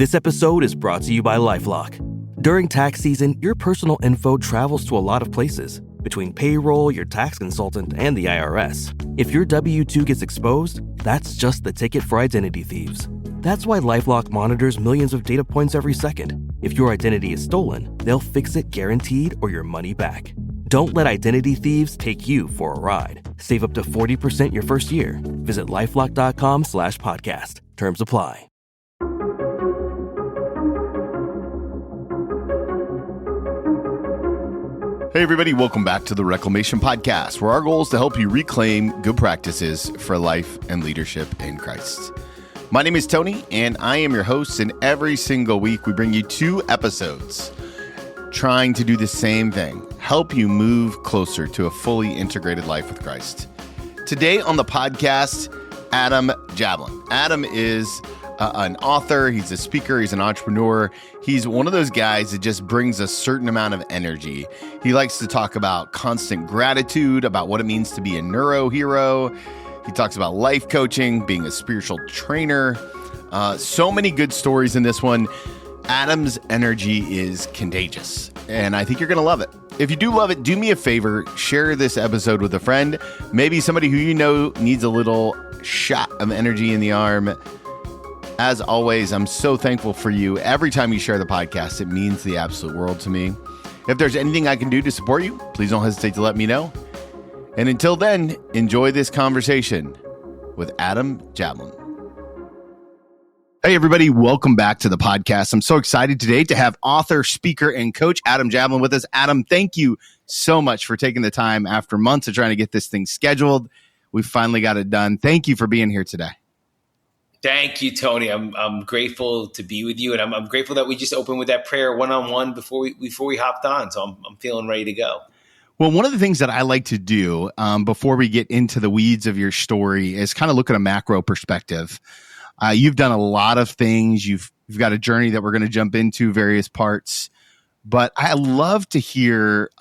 This episode is brought to you by LifeLock. During tax season, your personal info travels to a lot of places. Between payroll, your tax consultant, and the IRS. If your W-2 gets exposed, that's just the ticket for identity thieves. That's why LifeLock monitors millions of data points every second. If your identity is stolen, they'll fix it guaranteed or your money back. Don't let identity thieves take you for a ride. Save up to 40% your first year. Visit LifeLock.com/podcast. Terms apply. Hey everybody, welcome back to the Reclamation Podcast, where our goal is to help you reclaim good practices for life and leadership in Christ. My name is Tony, and I am your host, and every single week we bring you 2 episodes trying to do the same thing, help you move closer to a fully integrated life with Christ. Today on the podcast, Adam Jablin. Adam is an author, he's a speaker, he's an entrepreneur. He's one of those guys that just brings a certain amount of energy. He likes to talk about constant gratitude, about what it means to be a neuro hero. He talks about life coaching, being a spiritual trainer. So many good stories in this one. Adam's energy is contagious, and I think you're going to love it. If you do love it, do me a favor, share this episode with a friend, maybe somebody who you know needs a little shot of energy in the arm. As always, I'm so thankful for you. Every time you share the podcast, it means the absolute world to me. If there's anything I can do to support you, please don't hesitate to let me know. And until then, enjoy this conversation with Adam Jablin. Hey, everybody. Welcome back to the podcast. I'm so excited today to have author, speaker, and coach Adam Jablin with us. Adam, thank you so much for taking the time after months of trying to get this thing scheduled. We finally got it done. Thank you for being here today. Thank you, Tony. I'm grateful to be with you, and I'm grateful that we just opened with that prayer one-on-one before we hopped on. So I'm feeling ready to go. Well, one of the things that I like to do before we get into the weeds of your story is kind of look at a macro perspective. You've done a lot of things. You've got a journey that we're going to jump into various parts, but I love to hear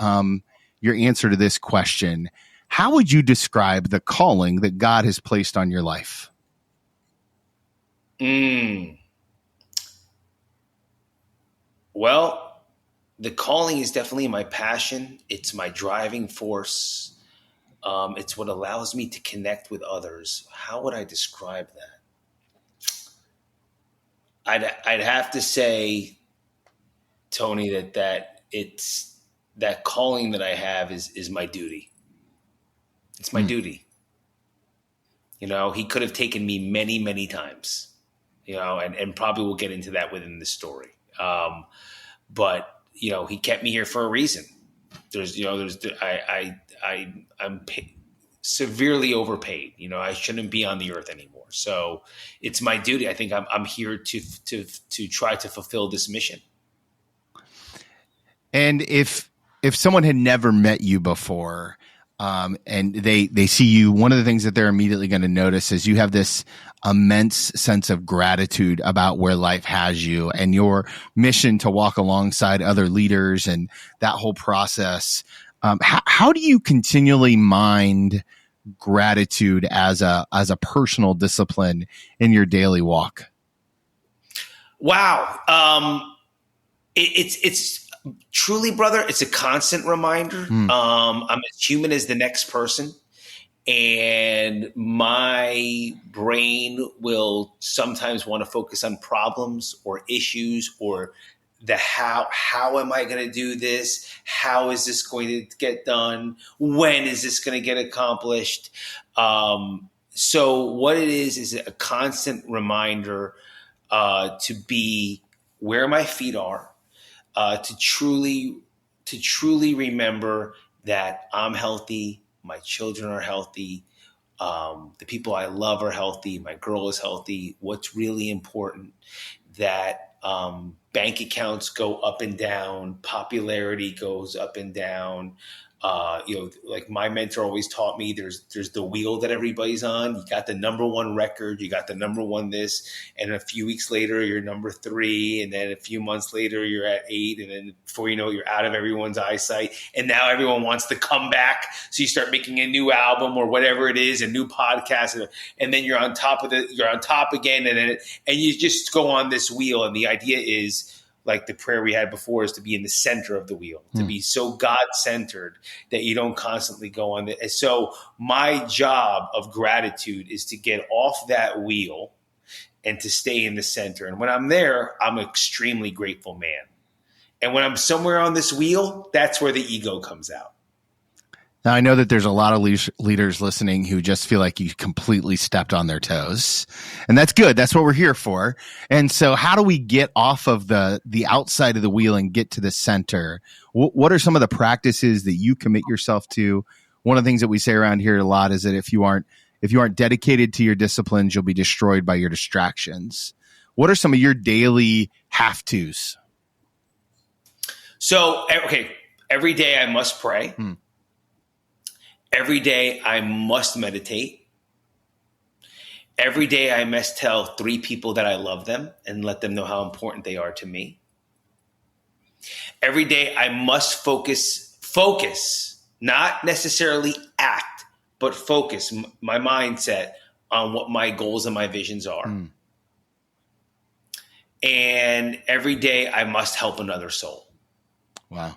your answer to this question. How would you describe the calling that God has placed on your life? Well, the calling is definitely my passion. It's my driving force. It's what allows me to connect with others. How would I describe that? I'd have to say, Tony, that it's that calling that I have is my duty. It's my duty. You know, he could have taken me many, many times. You know, and probably we'll get into that within the story. But you know, he kept me here for a reason. I'm severely overpaid. You know, I shouldn't be on the earth anymore. So it's my duty. I think I'm here to try to fulfill this mission. And if someone had never met you before, and they see you, one of the things that they're immediately going to notice is you have this immense sense of gratitude about where life has you and your mission to walk alongside other leaders and that whole process. How do you continually mind gratitude as a personal discipline in your daily walk? Wow. It's truly, brother, it's a constant reminder. I'm as human as the next person. And my brain will sometimes want to focus on problems or issues or the how am I going to do this? How is this going to get done? When is this going to get accomplished? So what it is a constant reminder to be where my feet are, to truly remember that I'm healthy. My children are healthy. The people I love are healthy. My girl is healthy. What's really important, that bank accounts go up and down. Popularity goes up and down. Like my mentor always taught me, there's the wheel that everybody's on. You got the number one record, you got the number one this, and a few weeks later you're number 3, and then a few months later you're at 8, and then before you know it, you're out of everyone's eyesight, and now everyone wants to come back. So you start making a new album or whatever it is, a new podcast, and then you're on top again, and you just go on this wheel. And the idea is, like the prayer we had before, is to be in the center of the wheel, to be so God-centered that you don't constantly go on. And so my job of gratitude is to get off that wheel and to stay in the center. And when I'm there, I'm an extremely grateful man. And when I'm somewhere on this wheel, that's where the ego comes out. Now, I know that there's a lot of leaders listening who just feel like you completely stepped on their toes, and that's good. That's what we're here for. And so how do we get off of the outside of the wheel and get to the center? What are some of the practices that you commit yourself to? One of the things that we say around here a lot is that if you aren't dedicated to your disciplines, you'll be destroyed by your distractions. What are some of your daily have-tos? So, okay, every day I must pray. Every day I must meditate. Every day I must tell 3 people that I love them and let them know how important they are to me. Every day I must focus, not necessarily act, but focus my mindset on what my goals and my visions are. And every day I must help another soul. Wow.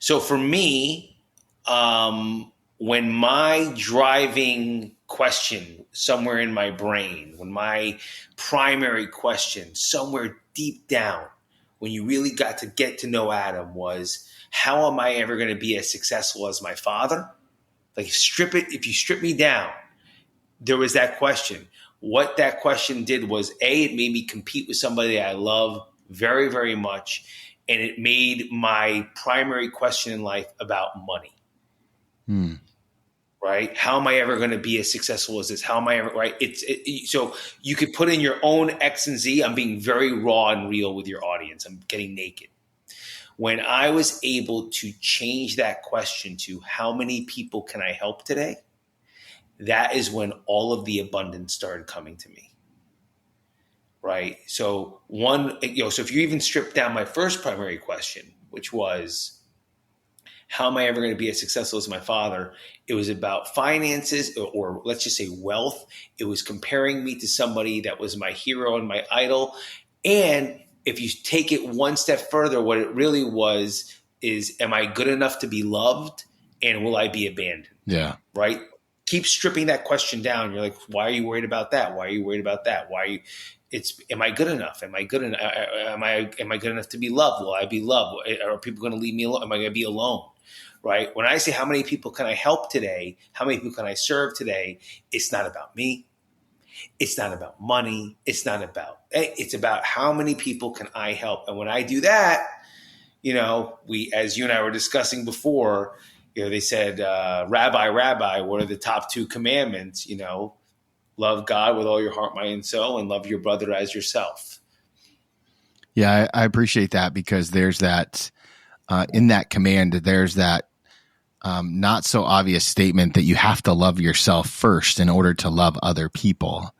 So for me, when my driving question somewhere in my brain, when my primary question somewhere deep down, when you really got to get to know Adam, was, how am I ever going to be as successful as my father? Like, if you strip me down, there was that question. What that question did was, it made me compete with somebody I love very, very much. And it made my primary question in life about money. Right? How am I ever going to be as successful as this? How am I ever, right? So you could put in your own X and Z. I'm being very raw and real with your audience. I'm getting naked. When I was able to change that question to, how many people can I help today? That is when all of the abundance started coming to me. Right. So so if you even strip down my first primary question, which was, how am I ever going to be as successful as my father? It was about finances, or let's just say wealth. It was comparing me to somebody that was my hero and my idol. And if you take it one step further, what it really was is, am I good enough to be loved? And will I be abandoned? Yeah. Right. Keep stripping that question down. You're like, why are you worried about that? Why are you worried about that? Why are you? Am I good enough? Am I good enough? Am I good enough to be loved? Will I be loved? Are people going to leave me alone? Am I going to be alone? Right? When I say, how many people can I help today? How many people can I serve today? It's not about me. It's not about money. It's about how many people can I help? And when I do that, as you and I were discussing before, they said, Rabbi, what are the top 2 commandments? Love God with all your heart, mind, and soul, and love your brother as yourself. Yeah, I appreciate that, because there's that, in that command, there's that not so obvious statement that you have to love yourself first in order to love other people.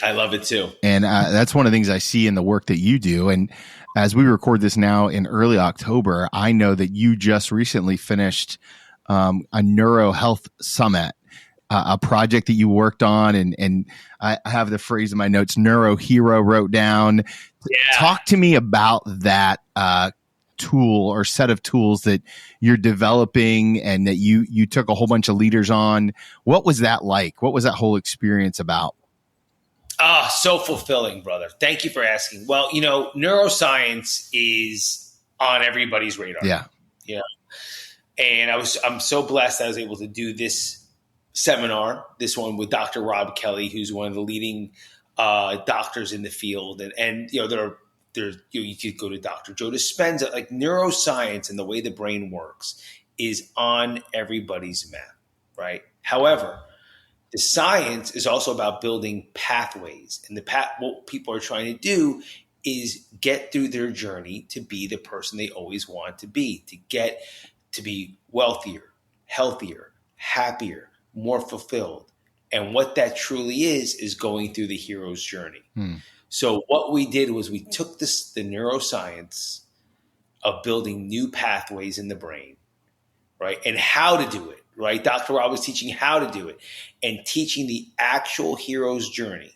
I love it too. And that's one of the things I see in the work that you do. And as we record this now in early October, I know that you just recently finished a neuro health summit. A project that you worked on, and I have the phrase in my notes, Neuro Hero wrote down. Yeah. Talk to me about that tool or set of tools that you're developing and that you took a whole bunch of leaders on. What was that like? What was that whole experience about? So fulfilling, brother. Thank you for asking. Well, neuroscience is on everybody's radar. Yeah. And I'm so blessed I was able to do this seminar, this one with Dr. Rob Kelly, who's one of the leading doctors in the field. And you could go to Dr. Joe Dispenza. Like, neuroscience and the way the brain works is on everybody's map, right? However, the science is also about building pathways. And what people are trying to do is get through their journey to be the person they always want to be, to get to be wealthier, healthier, happier, more fulfilled. And what that truly is going through the hero's journey. So what we did was we took the neuroscience of building new pathways in the brain, right? And how to do it, right? Dr. Rob was teaching how to do it and teaching the actual hero's journey,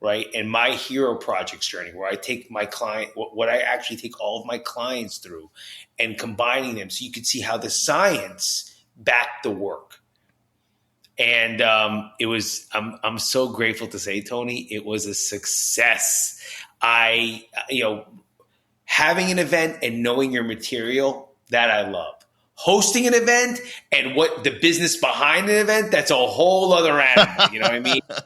right? And my hero projects journey, where I take my client, what I actually take all of my clients through and combining them so you can see how the science backed the work. And it was, I'm so grateful to say, Tony, it was a success. Having an event and knowing your material, that I love. Hosting an event and what the business behind an event, that's a whole other animal. You know what I mean? And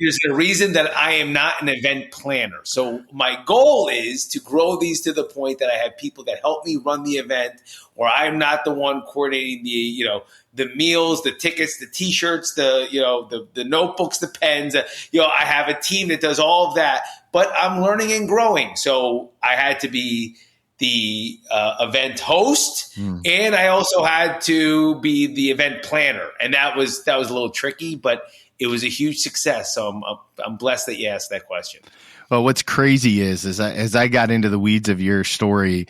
there's a reason that I am not an event planner. So my goal is to grow these to the point that I have people that help me run the event, or I'm not the one coordinating the meals, the tickets, the T-shirts, the notebooks, the pens. I have a team that does all of that, but I'm learning and growing. So I had to be the event host, and I also had to be the event planner, and that was a little tricky, but it was a huge success. So I'm blessed that you asked that question. Well, what's crazy is as I got into the weeds of your story,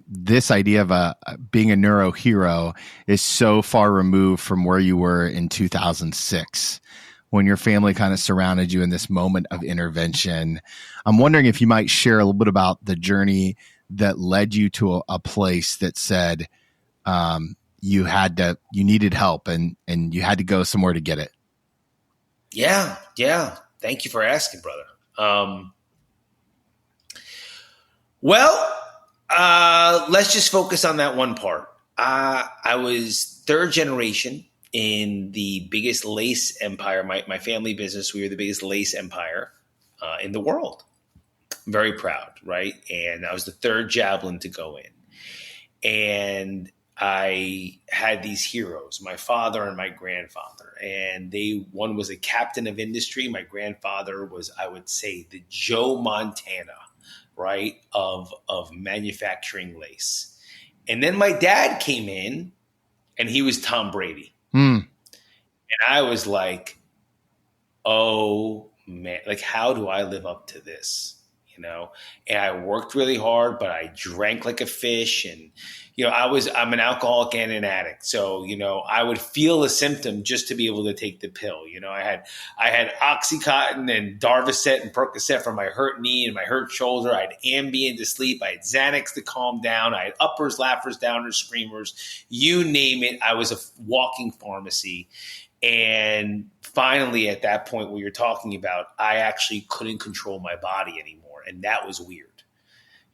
this idea of being a neuro hero is so far removed from where you were in 2006 when your family kind of surrounded you in this moment of intervention. I'm wondering if you might share a little bit about the journey that led you to a place that said you needed help and you had to go somewhere to get it. Yeah. Thank you for asking, brother. Let's just focus on that one part. I was third generation in the biggest lace empire. My family business, we were the biggest lace empire in the world. I'm very proud, right? And I was the third Jablin to go in. And I had these heroes, my father and my grandfather, and one was a captain of industry. My grandfather was, I would say, the Joe Montana, right, of manufacturing lace. And then my dad came in and he was Tom Brady. And I was like, oh man, like, how do I live up to this? And I worked really hard, but I drank like a fish. And, I'm an alcoholic and an addict. So, I would feel a symptom just to be able to take the pill. I had Oxycontin and Darvocet and Percocet for my hurt knee and my hurt shoulder. I had Ambien to sleep. I had Xanax to calm down. I had uppers, laughers, downers, screamers, you name it. I was a walking pharmacy. And finally, at that point where you're talking about, I actually couldn't control my body anymore. And that was weird.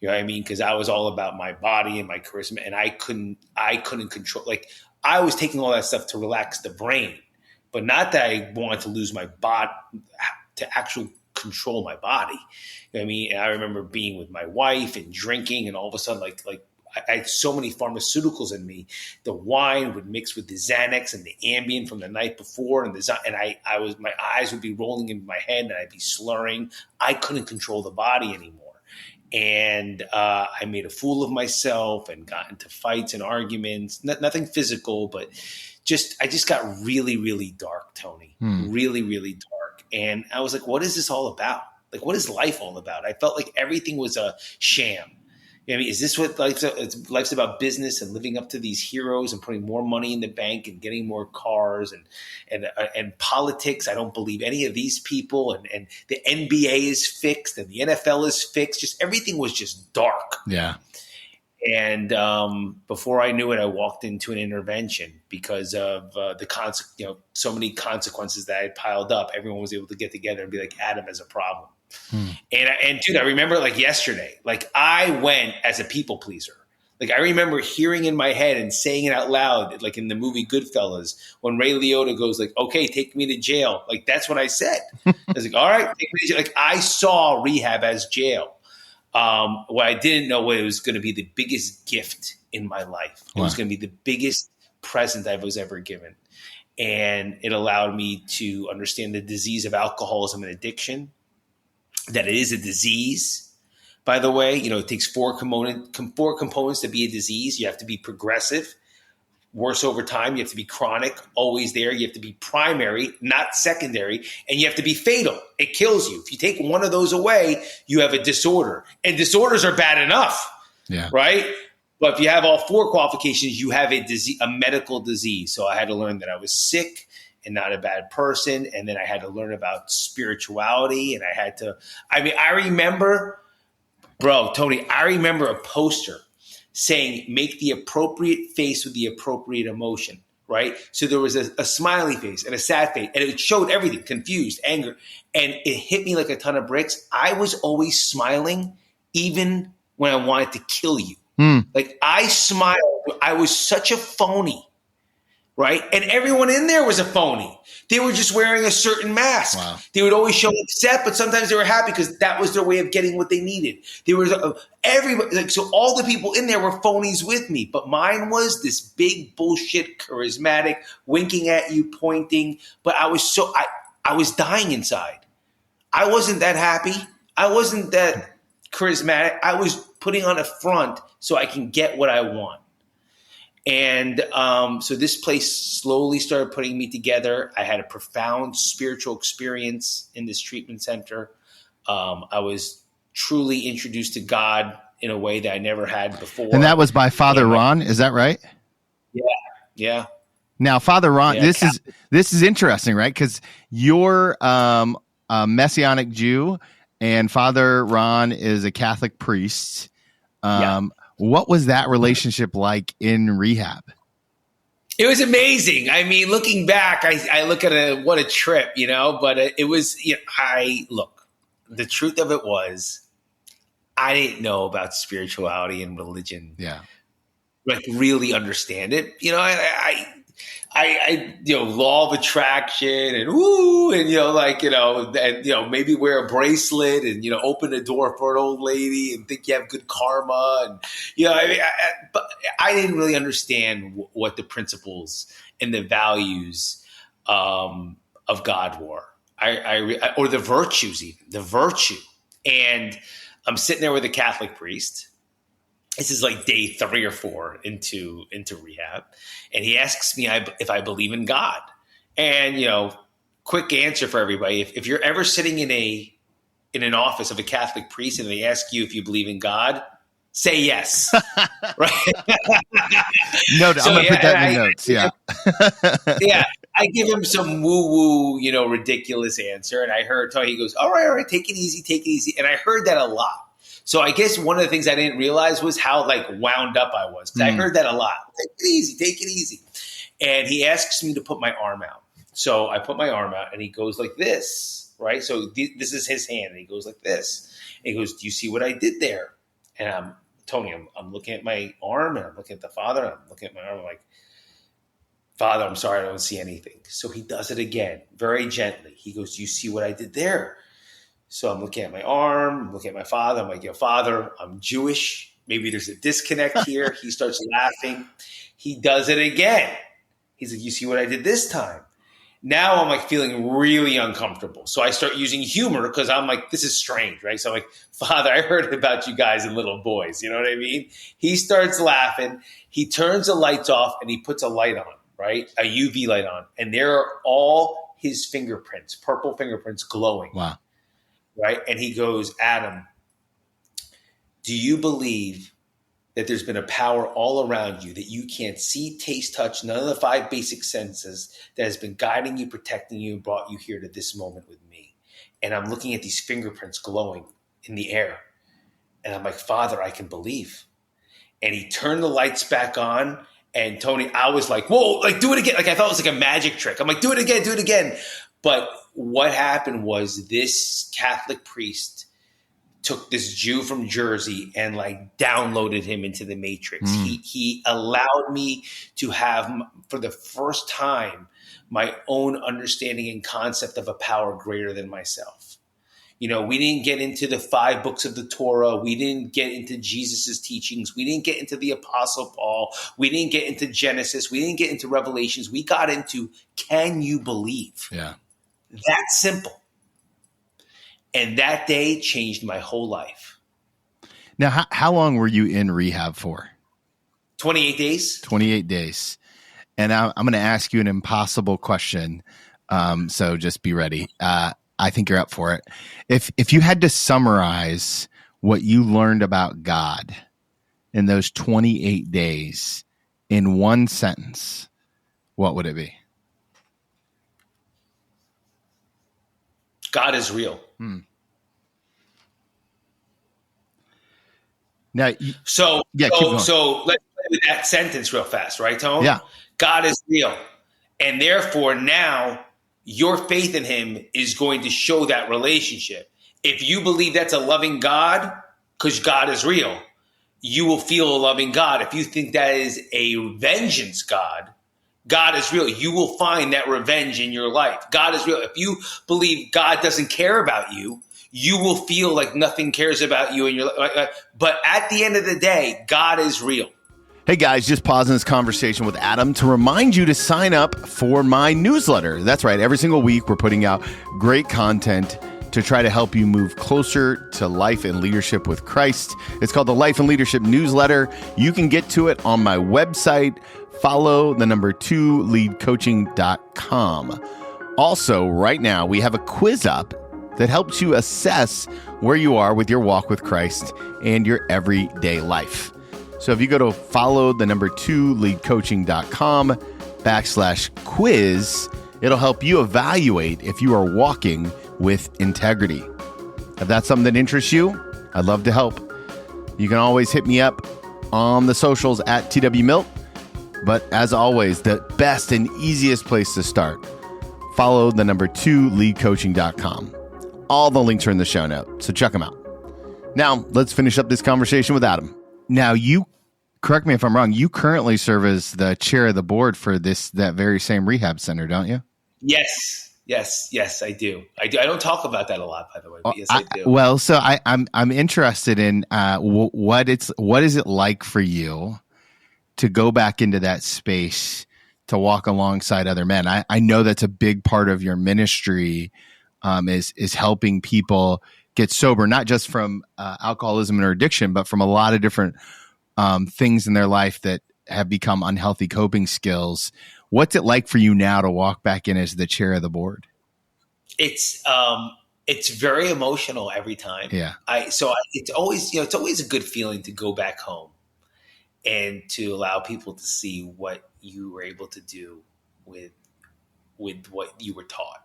You know what I mean? Because I was all about my body and my charisma, and I couldn't control. Like, I was taking all that stuff to relax the brain, but not that I wanted to lose my body, to actually control my body. You know what I mean? And I remember being with my wife and drinking, and all of a sudden, like I had so many pharmaceuticals in me. The wine would mix with the Xanax and the Ambien from the night before, and my eyes would be rolling in my head, and I'd be slurring. I couldn't control the body anymore, and I made a fool of myself and got into fights and arguments. Nothing physical, but I just got really, really dark, Tony. Really, really dark, and I was like, "What is this all about? Like, what is life all about?" I felt like everything was a sham. I mean, is this what life's about? Business and living up to these heroes and putting more money in the bank and getting more cars and politics. I don't believe any of these people, and the NBA is fixed and the NFL is fixed. Just everything was just dark. Yeah. And before I knew it, I walked into an intervention because of so many consequences that I had piled up. Everyone was able to get together and be like, Adam has a problem. And dude, I remember like yesterday, like I went as a people pleaser. Like I remember hearing in my head and saying it out loud, like in the movie Goodfellas, when Ray Liotta goes like, "Okay, take me to jail." Like that's what I said. I was like, "All right, take me to jail." Like I saw rehab as jail. What I didn't know was it was going to be the biggest gift in my life. It was going to be the biggest present I was ever given. And it allowed me to understand the disease of alcoholism and addiction. that it is a disease. By the way, it takes four components to be a disease. You have to be progressive, worse over time. You have to be chronic, always there. You have to be primary, not secondary. And you have to be fatal. It kills you. If you take one of those away, you have a disorder. And disorders are bad enough, right? But if you have all four qualifications, you have a medical disease. So I had to learn that I was sick and not a bad person. And then I had to learn about spirituality. And I remember, Tony, I remember a poster saying, make the appropriate face with the appropriate emotion, right? So there was a smiley face and a sad face, and it showed everything, confused, anger. And it hit me like a ton of bricks. I was always smiling, even when I wanted to kill you. Like, I smiled. I was such a phony, right? And everyone in there was a phony. They were just wearing a certain mask. Wow. They would always show upset, but sometimes they were happy because that was their way of getting what they needed. There was everybody, so all the people in there were phonies with me, but mine was this big bullshit, charismatic, winking at you, pointing. But I was dying inside. I wasn't that happy. I wasn't that charismatic. I was putting on a front so I can get what I want. And so this place slowly started putting me together. I had a profound spiritual experience in this treatment center. I was truly introduced to God in a way that I never had before. And that was by Father Ron, is that right? Yeah. Now, Father Ron, this is interesting, right? Because you're a Messianic Jew, and Father Ron is a Catholic priest. What was that relationship like in rehab? It was amazing. I mean, looking back, I look at it, what a trip, but it was, the truth of it was, I didn't know about spirituality and religion. Yeah. Like, really understand it. I law of attraction and maybe wear a bracelet and, open a door for an old lady and think you have good karma. And, but I didn't really understand what the principles and the values of God were. Or the virtues, even the virtue. And I'm sitting there with a Catholic priest. This is like day 3 or 4 into rehab. And he asks me if I believe in God. And, quick answer for everybody. If you're ever sitting in an office of a Catholic priest and they ask you if you believe in God, say yes. Right? I'm going to put that in the notes. Yeah. Yeah. I give him some woo-woo, ridiculous answer. And I heard Tony, he goes, all right, take it easy. And I heard that a lot. So I guess one of the things I didn't realize was how wound up I was. I heard that a lot. Take it easy. And he asks me to put my arm out. So I put my arm out and he goes like this, right? So this is his hand. And he goes like this. And he goes, do you see what I did there? And I'm looking at my arm and I'm looking at the Father. And I'm looking at my arm. I'm like, Father, I'm sorry, I don't see anything. So he does it again, very gently. He goes, do you see what I did there? So I'm looking at my arm, I'm looking at my Father. I'm like, Father, I'm Jewish. Maybe there's a disconnect here. He starts laughing. He does it again. He's like, you see what I did this time? Now I'm feeling really uncomfortable. So I start using humor because I'm like, this is strange, right? So I'm like, Father, I heard about you guys and little boys. You know what I mean? He starts laughing. He turns the lights off and he puts a light on, right? A UV light on. And there are all his fingerprints, purple fingerprints glowing. Wow. Right. And he goes, Adam, do you believe that there's been a power all around you that you can't see, taste, touch, none of the 5 basic senses that has been guiding you, protecting you, and brought you here to this moment with me? And I'm looking at these fingerprints glowing in the air. And I'm like, Father, I can believe. And he turned the lights back on. And Tony, I was like, whoa, do it again. I thought it was like a magic trick. I'm like, do it again. But what happened was this Catholic priest took this Jew from Jersey and downloaded him into the matrix. He allowed me to have, for the first time, my own understanding and concept of a power greater than myself. We didn't get into the 5 books of the Torah. We didn't get into Jesus's teachings. We didn't get into the Apostle Paul. We didn't get into Genesis. We didn't get into Revelations. We got into, can you believe? Yeah. That simple. And that day changed my whole life. Now, how long were you in rehab for? 28 days. 28 days. And I'm going to ask you an impossible question. So just be ready. I think you're up for it. If you had to summarize what you learned about God in those 28 days in one sentence, what would it be? God is real. Now, so keep going. So let's play with that sentence real fast, right, Tone? Yeah. God is real. And therefore now your faith in him is going to show that relationship. If you believe that's a loving God, because God is real, you will feel a loving God. If you think that is a vengeance God, God is real. You will find that revenge in your life. God is real. If you believe God doesn't care about you, you will feel like nothing cares about you in your life. But at the end of the day, God is real. Hey guys, just pausing this conversation with Adam to remind you to sign up for my newsletter. That's right. Every single week, we're putting out great content to try to help you move closer to life and leadership with Christ. It's called the Life and Leadership Newsletter. You can get to it on my website. Follow the number 2 leadcoaching.com. Also, right now, we have a quiz up that helps you assess where you are with your walk with Christ and your everyday life. So if you go to follow the number 2 leadcoaching.com/quiz, it'll help you evaluate if you are walking with integrity. If that's something that interests you, I'd love to help. You can always hit me up on the socials at TWMilt. But as always, the best and easiest place to start, follow the number 2 leadcoaching.com. All the links are in the show note, so check them out. Now, let's finish up this conversation with Adam. Now, you, correct me if I'm wrong, you currently serve as the chair of the board for that very same rehab center, don't you? Yes, I do. I don't talk about that a lot, by the way, but yes, I do. Well, so I'm interested in what is it like for you to go back into that space to walk alongside other men? I know that's a big part of your ministry, is helping people get sober, not just from alcoholism or addiction, but from a lot of different things in their life that have become unhealthy coping skills. What's it like for you now to walk back in as the chair of the board? It's very emotional every time. Yeah. It's always a good feeling to go back home and to allow people to see what you were able to do with what you were taught.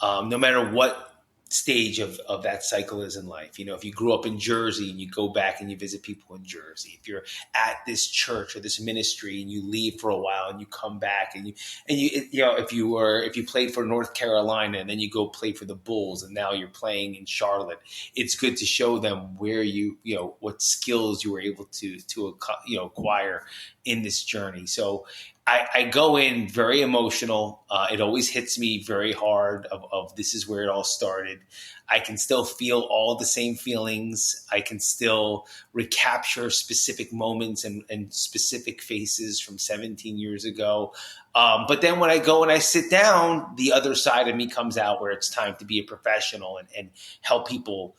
No matter what stage of that cycle is in life. If you grew up in Jersey and you go back and you visit people in Jersey, if you're at this church or this ministry and you leave for a while and you come back and if you played for North Carolina and then you go play for the Bulls and now you're playing in Charlotte, it's good to show them where what skills you were able to acquire in this journey. So I go in very emotional. It always hits me very hard of this is where it all started. I can still feel all the same feelings. I can still recapture specific moments and specific faces from 17 years ago. But then when I go and I sit down, the other side of me comes out where it's time to be a professional and help people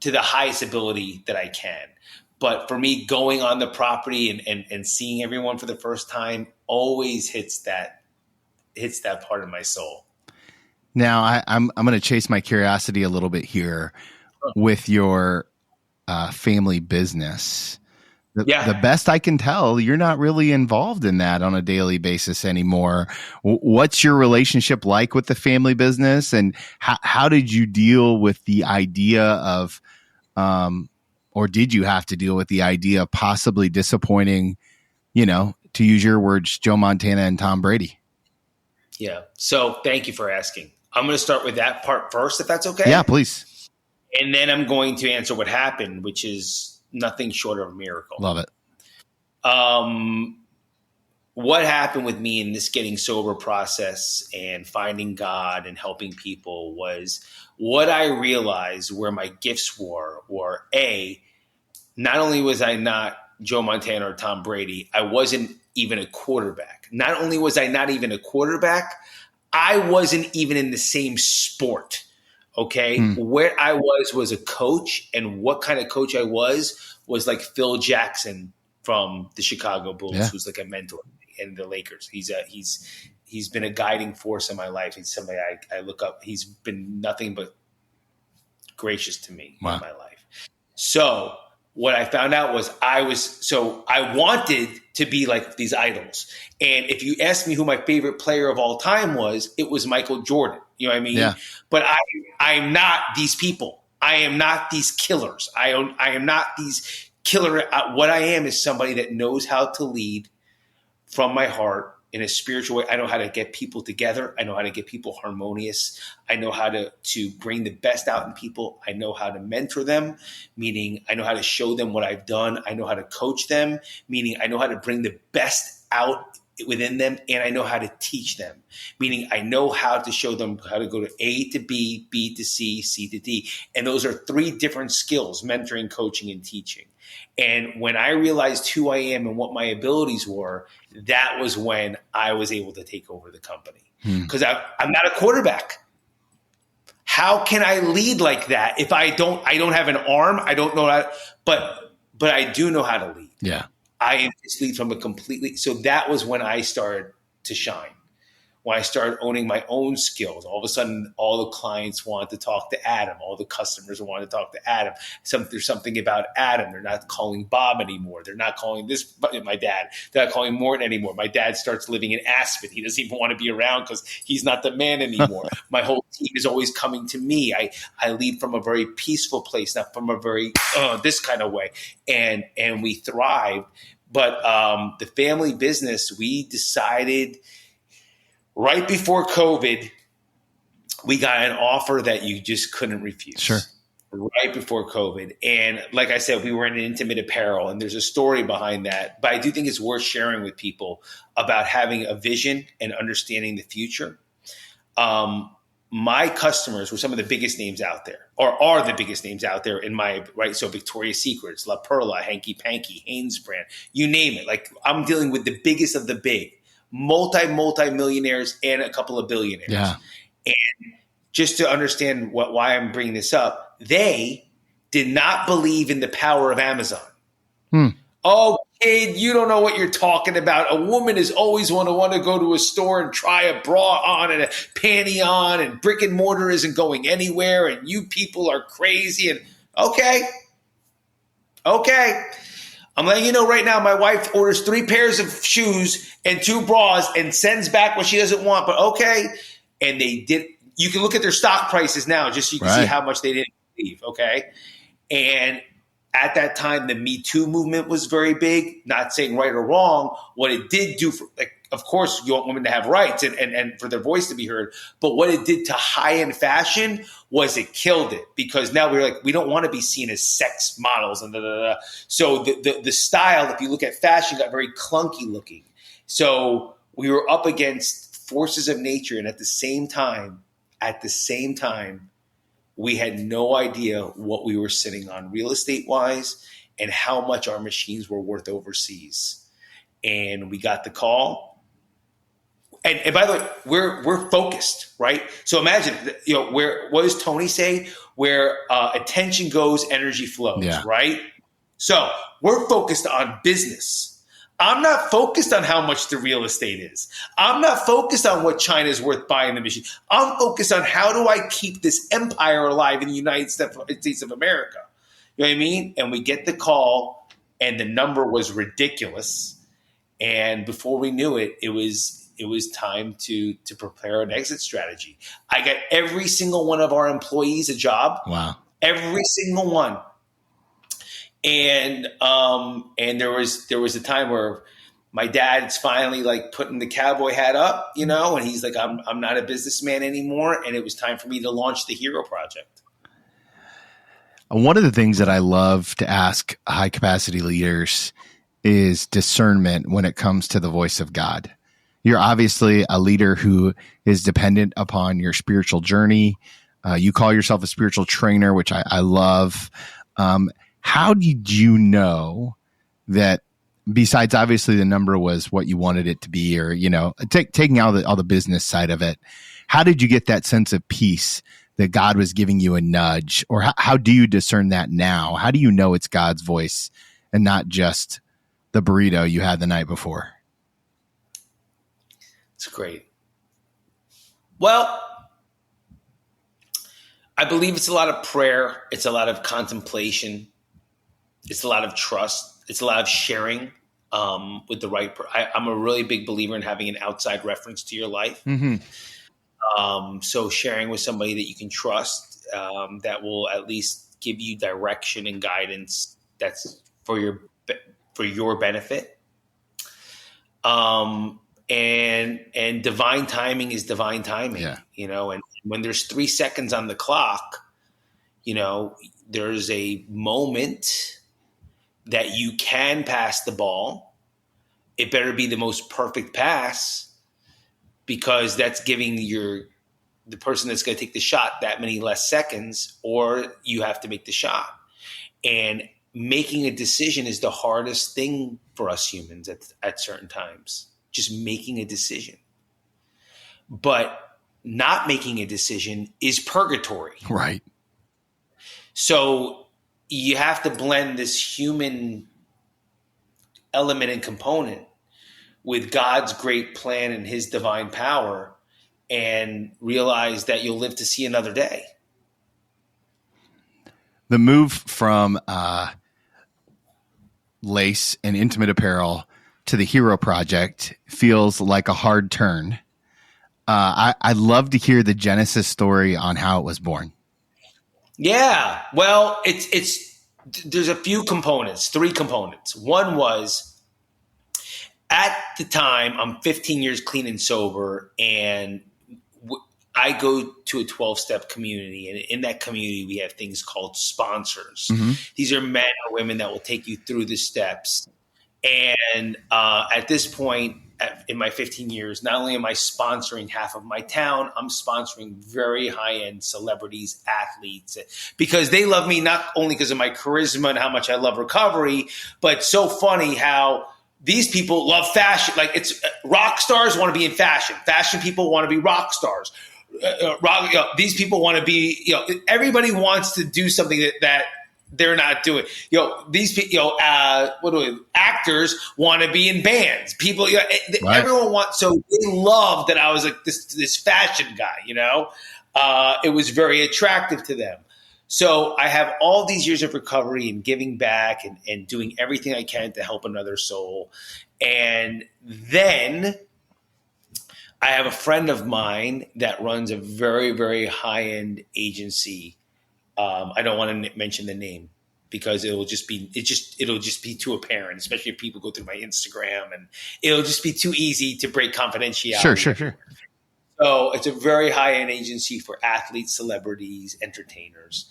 to the highest ability that I can. But for me, going on the property and seeing everyone for the first time always hits that part of my soul. Now, I'm going to chase my curiosity a little bit here with your family business. The best I can tell, you're not really involved in that on a daily basis anymore. What's your relationship like with the family business, and how did you deal with the idea of or did you have to deal with the idea of possibly disappointing, to use your words, Joe Montana and Tom Brady? Yeah. So thank you for asking. I'm going to start with that part first, if that's okay. Yeah, please. And then I'm going to answer what happened, which is nothing short of a miracle. Love it. What happened with me in this getting sober process and finding God and helping people was what I realized where my gifts were not only was I not Joe Montana or Tom Brady, I wasn't even a quarterback. Not only was I not even a quarterback, I wasn't even in the same sport. Okay. Where I was a coach, and what kind of coach I was like Phil Jackson from the Chicago Bulls, who's like a mentor in the Lakers. He's been a guiding force in my life. He's somebody I look up. He's been nothing but gracious to me in my life. So what I found out was I wanted to be like these idols. And if you ask me who my favorite player of all time was, it was Michael Jordan. You know what I mean? Yeah. But I'm not these people. I am not these killers. I am not these killer. What I am is somebody that knows how to lead from my heart in a spiritual way. I know how to get people together. I know how to get people harmonious. I know how to bring the best out in people. I know how to mentor them, meaning I know how to show them what I've done. I know how to coach them, meaning I know how to bring the best out within them. And I know how to teach them, meaning I know how to show them how to go to A to B, B to C, C to D. And those are 3 different skills: mentoring, coaching, and teaching. And when I realized who I am and what my abilities were, that was when I was able to take over the company. Because I'm not a quarterback. How can I lead like that if I don't have an arm? I don't know how, but I do know how to lead. Yeah. I just lead from a completely. So that was when I started to shine. When I started owning my own skills, all of a sudden, all the clients wanted to talk to Adam. All the customers wanted to talk to Adam. There's something about Adam. They're not calling Bob anymore. They're not calling my dad. They're not calling Morton anymore. My dad starts living in Aspen. He doesn't even want to be around because he's not the man anymore. My whole team is always coming to me. I lead from a very peaceful place, not from a very this kind of way. And we thrived. But the family business, we decided – right before COVID, we got an offer that you just couldn't refuse. Sure. Right before COVID. And like I said, we were in intimate apparel, and there's a story behind that. But I do think it's worth sharing with people about having a vision and understanding the future. My customers were some of the biggest names out there, or are the biggest names out there in my, right? So Victoria's Secrets, La Perla, Hanky Panky, Hanes brand, you name it. Like, I'm dealing with the biggest of the big. Multi-millionaires and a couple of billionaires. Yeah. And just to understand why I'm bringing this up, they did not believe in the power of Amazon. Oh, kid, you don't know what you're talking about. A woman is always want to go to a store and try a bra on and a panty on, and brick and mortar isn't going anywhere, and you people are crazy. And okay. I'm letting you know right now, my wife orders 3 pairs of shoes and 2 bras and sends back what she doesn't want. But okay. And they did. You can look at their stock prices now, just so you can see how much they didn't believe. Okay. And at that time, the Me Too movement was very big. Not saying right or wrong. What it did do for, like, of course, you want women to have rights and for their voice to be heard. But what it did to high-end fashion was it killed it, because now we're like, we don't want to be seen as sex models. And So the style, if you look at fashion, got very clunky looking. So we were up against forces of nature. And at the same time, we had no idea what we were sitting on real estate-wise and how much our machines were worth overseas. And we got the call. And by the way, we're focused, right? So imagine, what does Tony say? Where attention goes, energy flows, right? So we're focused on business. I'm not focused on how much the real estate is. I'm not focused on what China's worth buying the machine. I'm focused on how do I keep this empire alive in the United States of America. You know what I mean? And we get the call, and the number was ridiculous. And before we knew it, it was time to prepare an exit strategy. I got every single one of our employees a job. Wow. Every single one. And there was a time where my dad's finally like putting the cowboy hat up, and he's like, I'm not a businessman anymore. And it was time for me to launch the Hero Project. One of the things that I love to ask high capacity leaders is discernment when it comes to the voice of God. You're obviously a leader who is dependent upon your spiritual journey. You call yourself a spiritual trainer, which I love. How did you know that, besides obviously the number was what you wanted it to be, or, taking out all the business side of it, how did you get that sense of peace that God was giving you a nudge? Or how do you discern that now? How do you know it's God's voice and not just the burrito you had the night before? It's great. Well, I believe it's a lot of prayer. It's a lot of contemplation. It's a lot of trust. It's a lot of sharing with the right person. I'm a really big believer in having an outside reference to your life. So sharing with somebody that you can trust, that will at least give you direction and guidance that's for your benefit. And divine timing is divine timing, and when there's 3 seconds on the clock, there's a moment that you can pass the ball. It better be the most perfect pass, because that's giving the person that's going to take the shot that many less seconds, or you have to make the shot. And making a decision is the hardest thing for us humans at certain times. Just making a decision. But not making a decision is purgatory. Right. So you have to blend this human element and component with God's great plan and his divine power, and realize that you'll live to see another day. The move from lace and intimate apparel to the Hero Project feels like a hard turn. I'd love to hear the genesis story on how it was born. Yeah, well, there's a few components, 3 components. One was, at the time, I'm 15 years clean and sober, and I go to a 12-step community, and in that community, we have things called sponsors. These are men or women that will take you through the steps. And at this point, in my 15 years, not only am I sponsoring half of my town, I'm sponsoring very high-end celebrities, athletes, because they love me not only because of my charisma and how much I love recovery, but so funny how these people love fashion. Like, it's rock stars want to be in fashion. Fashion people want to be rock stars. These people want to be, everybody wants to do something that they're not doing. These actors want to be in bands. People, right. Everyone wants. So they love that I was like this fashion guy. It was very attractive to them. So I have all these years of recovery and giving back and doing everything I can to help another soul. And then I have a friend of mine that runs a very, very high-end agency. I don't want to mention the name because it'll just be too apparent, especially if people go through my Instagram, and it'll just be too easy to break confidentiality. Sure. So it's a very high-end agency for athletes, celebrities, entertainers.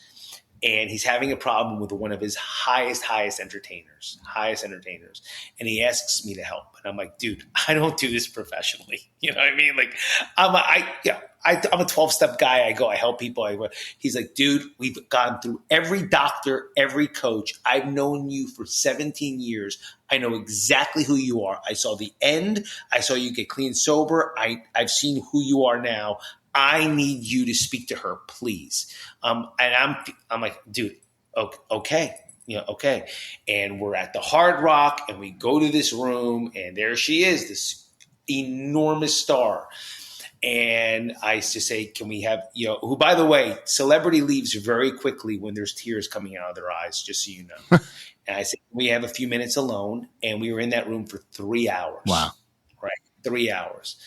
And he's having a problem with one of his highest entertainers. And he asks me to help. And I'm like, dude, I don't do this professionally. You know what I mean? Like, I'm a 12-step guy. I help people. He's like, dude, we've gone through every doctor, every coach. I've known you for 17 years. I know exactly who you are. I saw the end. I saw you get clean, sober. I've seen who you are now. I need you to speak to her, please. And I'm like, dude, okay. Okay. And we're at the Hard Rock, and we go to this room, and there she is, this enormous star. And I used to say, can we have, who, by the way, celebrity leaves very quickly when there's tears coming out of their eyes, just so you know. And I said, we have a few minutes alone. And we were in that room for 3 hours. Wow. Right. 3 hours.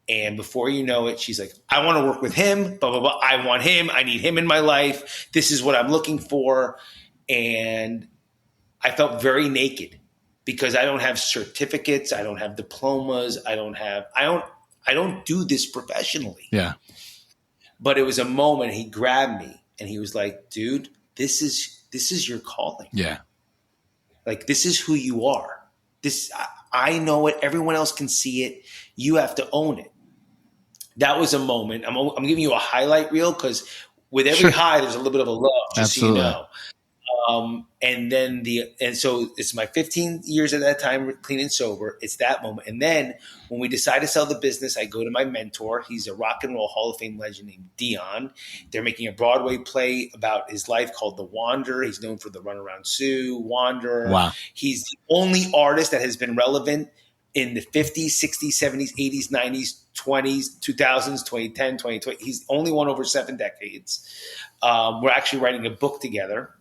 And before you know it, she's like, I want to work with him, blah, blah, blah. I want him. I need him in my life. This is what I'm looking for. And I felt very naked because I don't have certificates. I don't have diplomas. I don't do this professionally. Yeah. But it was a moment he grabbed me and he was like, dude, this is your calling. Yeah. Like, this is who you are. I know it. Everyone else can see it. You have to own it. That was a moment. I'm giving you a highlight reel because with every high, there's a little bit of a low, just Absolutely. So you know. And so it's my 15 years at that time, clean and sober. It's that moment. And then when we decide to sell the business, I go to my mentor. He's a rock and roll Hall of Fame legend named Dion. They're making a Broadway play about his life called The Wanderer. He's known for the Runaround Sue, Wanderer. Wow. He's the only artist that has been relevant in the 50s, 60s, 70s, 80s, 90s, 20s, 2000s, 2010, 2020. He's the only one over 7 decades. We're actually writing a book together,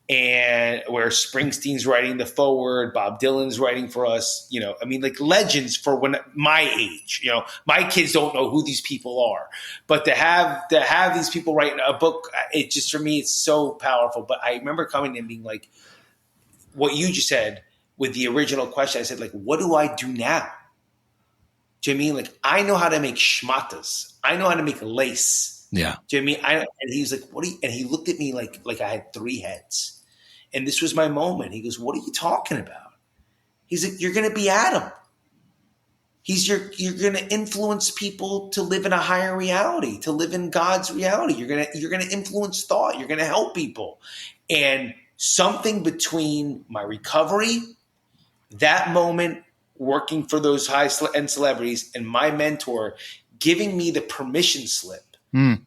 and where Springsteen's writing the foreword, Bob Dylan's writing for us, like legends for when my age, my kids don't know who these people are, but to have these people writing a book, it just, for me, it's so powerful. But I remember coming in and being like, what you just said with the original question, I said, like, what do I do now? Do you know what I mean? Like, I know how to make schmatas. I know how to make lace. Yeah. Do you know what I mean? And he was like, what do you, and he looked at me like I had 3 heads. And this was my moment. He goes, what are you talking about? He's like, you're going to be Adam. You're going to influence people to live in a higher reality, to live in God's reality. You're going to influence thought. You're going to help people. And something between my recovery, that moment, working for those high-end celebrities, and my mentor giving me the permission slip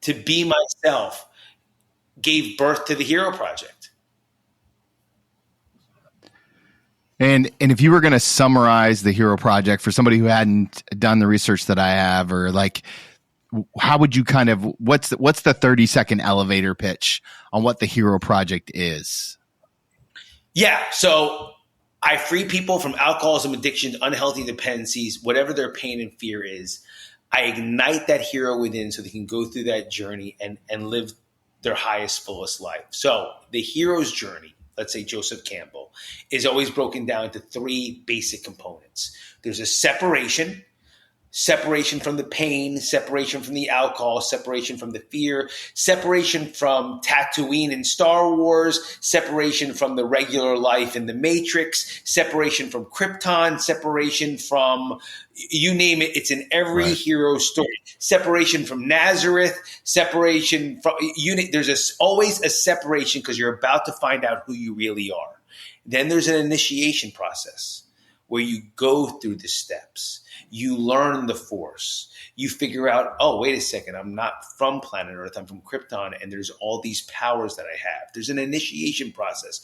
to be myself, gave birth to the Hero Project. And if you were going to summarize the Hero Project for somebody who hadn't done the research that I have, or like, how would you what's the 30-second elevator pitch on what the Hero Project is? Yeah. So I free people from alcoholism, addiction, unhealthy dependencies, whatever their pain and fear is. I ignite that hero within so they can go through that journey and live their highest, fullest life. So the hero's journey, let's say Joseph Campbell, is always broken down into 3 basic components. There's a separation from the pain, separation from the alcohol, separation from the fear, separation from Tatooine in Star Wars, separation from the regular life in the Matrix, separation from Krypton, separation from, you name it, it's in every hero story. Separation from Nazareth, separation from, there's always a separation because you're about to find out who you really are. Then there's an initiation process where you go through the steps. You learn the Force. You figure out, oh, wait a second, I'm not from planet Earth, I'm from Krypton, and there's all these powers that I have. There's an initiation process.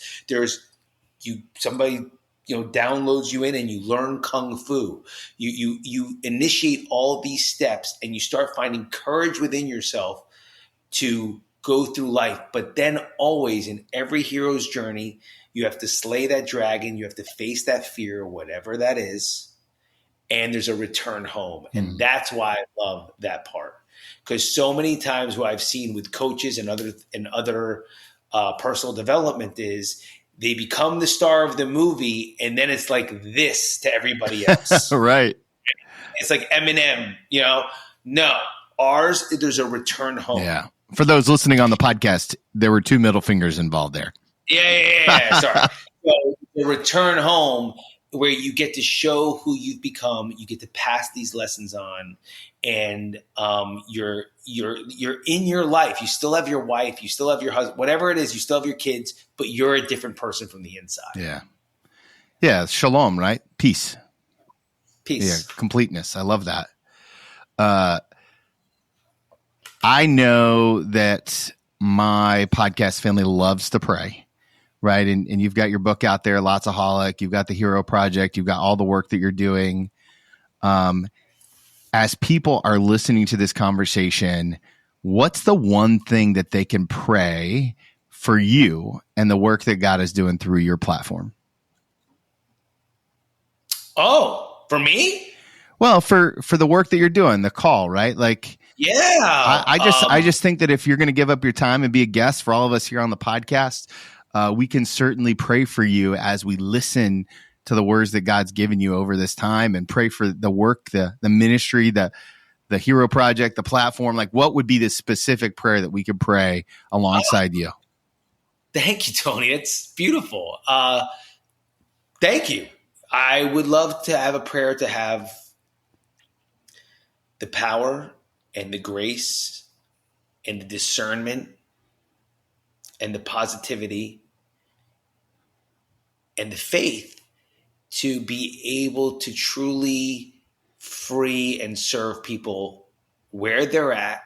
Somebody downloads you in and you learn Kung Fu. You initiate all these steps and you start finding courage within yourself to go through life. But then always in every hero's journey, you have to slay that dragon. You have to face that fear, whatever that is. And there's a return home. And that's why I love that part. Because so many times what I've seen with coaches and other personal development is they become the star of the movie, and then it's like this to everybody else. Right. It's like Eminem, No, ours, there's a return home. Yeah. For those listening on the podcast, there were 2 middle fingers involved there. Yeah. Sorry. So the return home, where you get to show who you've become, you get to pass these lessons on, and you're in your life. You still have your wife, you still have your husband, whatever it is, you still have your kids, but you're a different person from the inside. Yeah. Yeah. Shalom, right? Peace. Yeah. Completeness. I love that. I know that my podcast family loves to pray. Right. And you've got your book out there, Lotsaholic. You've got the Hero Project. You've got all the work that you're doing. As people are listening to this conversation, what's the one thing that they can pray for you and the work that God is doing through your platform? Oh, for me? Well, for the work that you're doing, the call, right? Like, yeah. I just think that if you're going to give up your time and be a guest for all of us here on the podcast, we can certainly pray for you as we listen to the words that God's given you over this time, and pray for the work, the ministry, the Hero Project, the platform. Like, what would be the specific prayer that we could pray alongside you? Thank you, Tony. It's beautiful. Thank you. I would love to have a prayer to have the power and the grace and the discernment and the positivity and the faith to be able to truly free and serve people where they're at,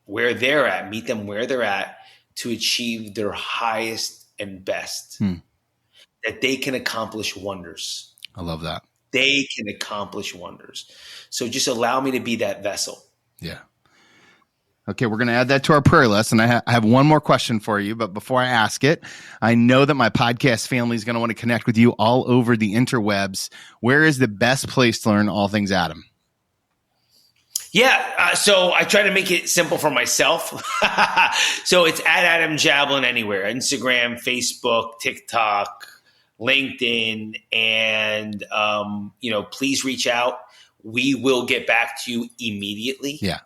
meet them where they're at to achieve their highest and best, that they can accomplish wonders. I love that. They can accomplish wonders. So just allow me to be that vessel. Yeah. Okay, we're going to add that to our prayer list. And I have one more question for you. But before I ask it, I know that my podcast family is going to want to connect with you all over the interwebs. Where is the best place to learn all things Adam? Yeah, so I try to make it simple for myself. So it's at Adam Jablin anywhere, Instagram, Facebook, TikTok, LinkedIn, and please reach out. We will get back to you immediately. Yeah,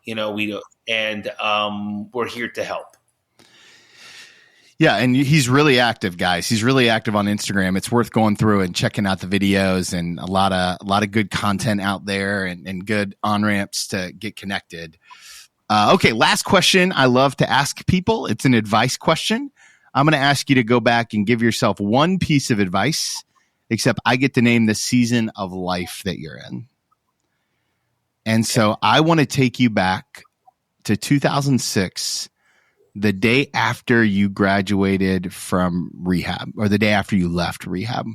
we're here to help. Yeah, and he's really active, guys. He's really active on Instagram. It's worth going through and checking out the videos, and a lot of good content out there, and good on-ramps to get connected. Okay, last question I love to ask people. It's an advice question. I'm going to ask you to go back and give yourself one piece of advice, except I get to name the season of life that you're in. And so I want to take you back to 2006, the day after you graduated from rehab, or the day after you left rehab.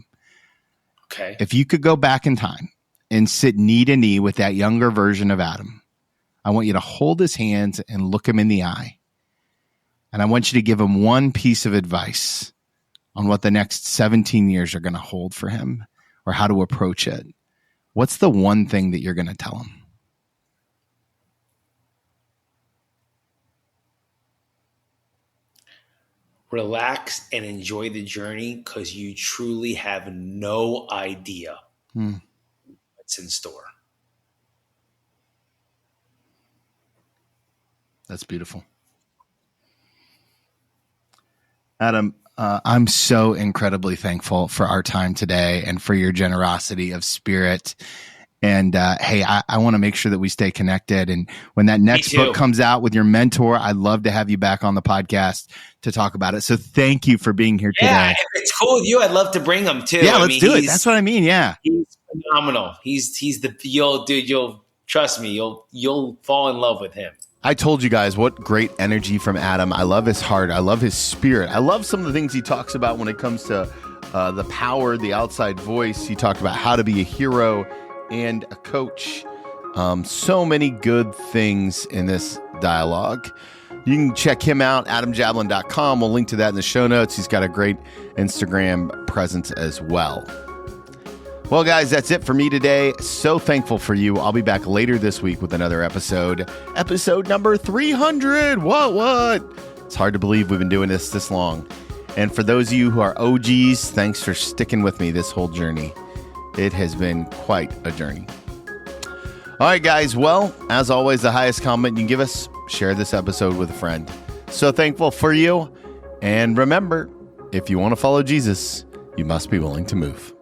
Okay. If you could go back in time and sit knee to knee with that younger version of Adam, I want you to hold his hands and look him in the eye. And I want you to give him one piece of advice on what the next 17 years are going to hold for him, or how to approach it. What's the one thing that you're going to tell him? Relax and enjoy the journey, because you truly have no idea what's in store. That's beautiful. Adam, I'm so incredibly thankful for our time today and for your generosity of spirit. And hey, I want to make sure that we stay connected. And when that next book comes out with your mentor, I'd love to have you back on the podcast to talk about it. So thank you for being here today. Yeah, if it's cool with you, I'd love to bring him too. Yeah, let's do it. That's what I mean. Yeah, he's phenomenal. You'll trust me. You'll fall in love with him. I told you guys what great energy from Adam. I love his heart. I love his spirit. I love some of the things he talks about when it comes to the power, the outside voice. He talked about how to be a hero and a coach. So many good things in this dialogue. You can check him out, adamjablin.com. We'll link to that in the show notes. He's got a great Instagram presence as well. Well, guys, that's it for me today. So thankful for you. I'll be back later this week with another episode number 300. What? It's hard to believe we've been doing this long. And for those of you who are OGs, thanks for sticking with me this whole journey. It has been quite a journey. All right, guys. Well, as always, the highest compliment you can give us, share this episode with a friend. So thankful for you. And remember, if you want to follow Jesus, you must be willing to move.